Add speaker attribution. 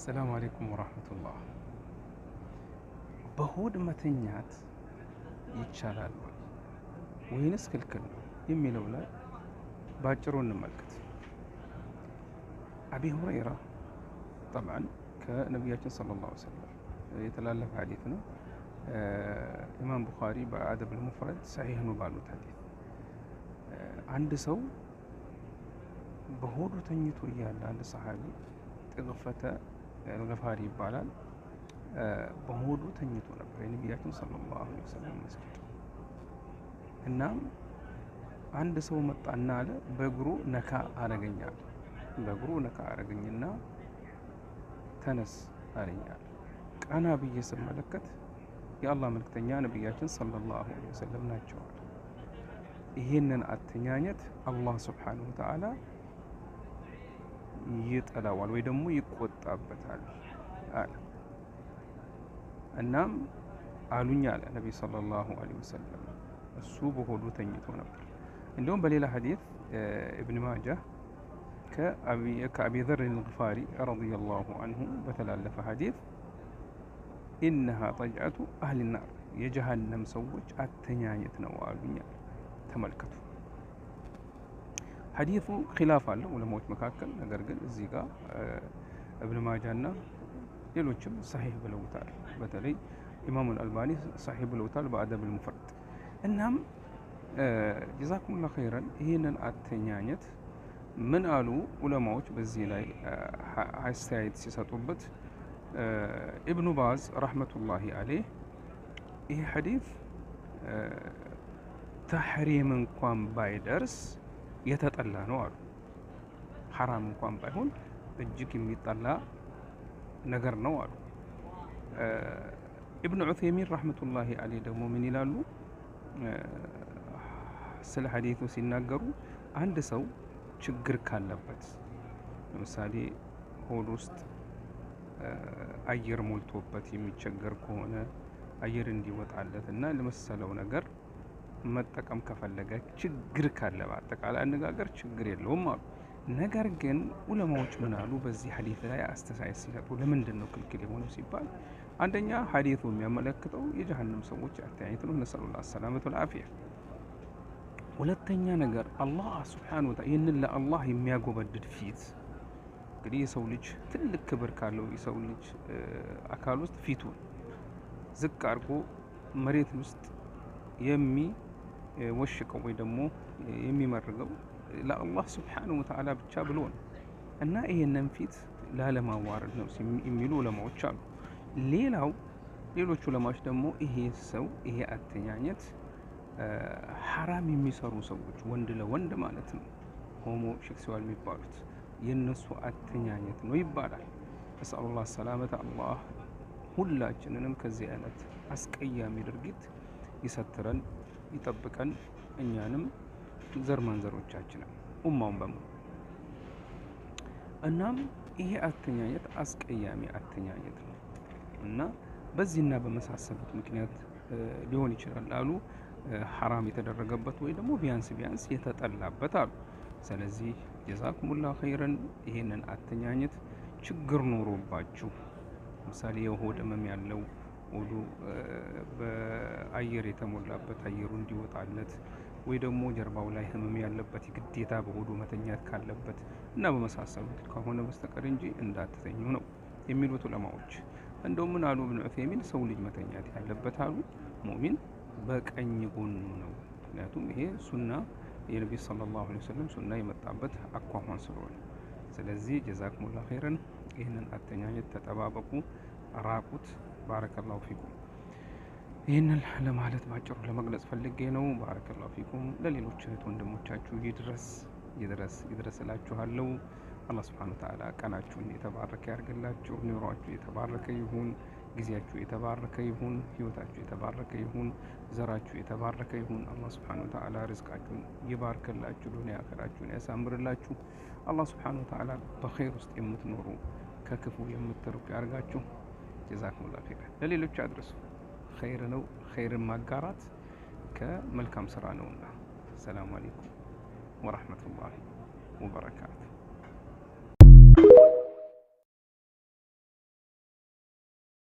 Speaker 1: السلام عليكم ورحمة الله. በሆድ መተኛት ይቻላል ወይንስ ክልክል ነው የሚለው ላይ ባጭሩ እንመልከት። አቢ ሁረይራ طبعا ከነቢያችን ሰለላሁ ዐለይሂ ወሰለም የተላለፈ ሐዲስ ነው። ኢማም ቡኻሪ በአደብ المفرد صحيح ነው ባሉት ሐዲስ አንድ ሰው በሆዱ ተኝቶ እያለ አንድ ሰሃቢ ጥግፈተ الغፋሪ ይባላል በሆዱ ተኝቶ ነበር የነቢያችን ሰለላሁ ዐለይሂ ወሰለም መስጊድ። እናም አንድ ሰው መጣና አለ በእግሩ ነካ አረገኛል። በእግሩ ነካ አረገኝና ተነስ አለኛል። ቀና ብዬ ስመለከት የአላህ መልክተኛ ነቢያችን ሰለላሁ ዐለይሂ ወሰለም ናቸው። ይህንን አተኛኘት አላህ ሱብሓነሁ ወተዓላ ይጠላዋል ወይ ደግሞ ይቆጣበታል አለ። እናም አሉኝ አለ ነቢ ሰለላሁ ዐለይሂ ወሰለም እሱ በሆዱ ተኝቶ ነበር። እንዲሁም በሌላ ሐዲስ ኢብን ማጃህ ከአቢ ዘር አልገፋሪ ረዲየላሁ ዐንሁ በተላለፈ ሐዲስ ኢነሃ ጠጅዐቱ አህሊ ናር የጀሃነም ሰዎች አተኛኘት ነው አሉኝ። ተመልከቱ። ሐዲሱ ኺላፍ አለው ዑለማዎች መካከል። ነገር ግን እዚህ ጋር ኢብን ማጃና ሌሎችም ሰሒህ ብለውታል። በተለይ ኢማሙ አልባኒ ሰሒህ ብለውታል በአደብ المفرد። እናም ጀዛኩሙላሁ ኸይረን ይህንን አተኛኘት ምን አሉ ዑለማዎች በዚህ ላይ አስተያየት ሲሰጡበት ኢብኑ ባዝ ረሕመቱላሂ ዐለይህ ይህ ሐዲስ ተሕሪም እንኳን ባይደርስ የተጠላ ነው አሉ። ሐራም እንኳን ባይሆን እጅግ የሚጠላ ነገር ነው አሉ። ኢብኑ ዑሰይሚን ረሕመቱላሂ ዐለይህ ደግሞ ምን ይላሉ ስለ ሐዲሱ ሲናገሩ አንድ ሰው ችግር ካለበት ለምሳሌ ሆድ ውስጥ አየር ሞልቶበት የሚቸገር ከሆነ አየር እንዲወጣለት እና ለመሰለው ነገር መጠቀም ከፈለገ ችግር ካለ በአጠቃላይ አነጋገር ችግር የለውም አሉ። ነገር ግን ዑለማዎች ምን አሉ በዚህ ሐዲስ ላይ አስተያየት ሲሰጡ ለምንድን ነው ክልክል የሆነው ሲባል አንደኛ ሐዲሱ የሚያመለክተው የጀሃነም ሰዎች አተኛኘት ነው። ነሰሉላህ ሰላመተ ወልዓፊያ። ሁለተኛ ነገር አላህ ሱብሓነሁ ወተዓላ ይህንን ለአላህ የሚያጎበድድ ፊት እንግዲህ የሰው ልጅ ትልቅ ክብር ካለው የሰው ልጅ አካል ውስጥ ፊቱን ዝቅ አድርጎ መሬት ውስጥ የሚወሽቀው ወይ ደግሞ የሚመርገው ለአላህ ሱብሓነሁ ወተዓላ ብቻ ብሎ ነው እና ይሄንን ፊት ላለማዋረድ ነው የሚሉ ዑለማዎች አሉ። ሌሎች ዑለማዎች ደግሞ ይሄ ሰው ይሄ አተኛኘት ሐራም የሚሰሩ ሰዎች ወንድ ለወንድ ማለት ነው ሆሞ ሴክሱዋል የሚባሉት የነሱ አተኛኘት ነው ይባላል። ነስአሉላህ ሰላመተ አላህ ሁላችንንም ከዚህ አይነት አስቀያሚ ድርጊት ይሰትረን ይጠብቀን፣ እኛንም ዘር ማንዘሮቻችንን ኡማውን በሙሉ። እናም ይሄ አተኛኘት አስቀያሚ አተኛኘት ነው እና በዚህና በመሳሰሉት ምክንያት ሊሆን ይችላል አሉ ሐራም የተደረገበት ወይ ደግሞ ቢያንስ የተጠላበት አሉ። ስለዚህ ጀዛኩሙላሁ ኸይረን ይሄንን አተኛኘት ችግር ኖሮባችሁ ለምሳሌ የሆድ ህመም ያለው ሆዱ በአየር የተሞላበት አየሩ እንዲወጣለት ወይ ደግሞ ጀርባው ላይ ህመም ያለበት ግዴታ በሆዱ መተኛት ካለበት እና በመሳሰሉት ከሆነ በስተቀር እንጂ እንዳትተኙ ነው የሚሉት ዑለማዎች። እንደውም ምን አሉ ኢብኑ ዑሰይሚን ሰው ልጅ መተኛት ያለበት አሉ ሙእሚን በቀኝ ጎኑ ነው። ምክንያቱም ይሄ ሱና የነብዩ ሰለላሁ ዐለይሂ ወሰለም ሱና የመጣበት አኳኋን ስለሆነ። ስለዚህ ጀዛኩሙላሁ ኸይረን ይህንን አተኛኘት ተጠባበቁ፣ ራቁት። ባረከላሁ ፊኩም። ይህንን ለማለት ባጭሩ ለመግለጽ ፈልጌ ነው። ባረከላሁ ፊኩም። ለሌሎች እህት ወንድሞቻችሁ ይድረስ እላችኋለሁ። አላህ ሱብሓነሁ ወተዓላ ቀናችሁን የተባረከ ያርግላችሁ፣ ኑሯችሁ የተባረከ ይሁን፣ ጊዜያችሁ የተባረከ ይሁን፣ ህይወታችሁ የተባረከ ይሁን፣ ዘራችሁ የተባረከ ይሁን። አላህ ሱብሓነሁ ወተዓላ ርዝቃችሁን ይባርክላችሁ፣ ዱንያ አኺራችሁን ያሳምርላችሁ። አላህ ሱብሓነሁ ወተዓላ በኸይር ውስጥ የምትኖሩ ከክፉ የምትርቁ ያርጋችሁ። ጀዛኩሙላሁ ኸይር። ለሌሎች አድርሱ። ኸይር ነው። ኸይርን ማጋራት ከመልካም ስራ ነውና። ሰላም አለይኩም ወራህመቱላሂ ወበረካቱ።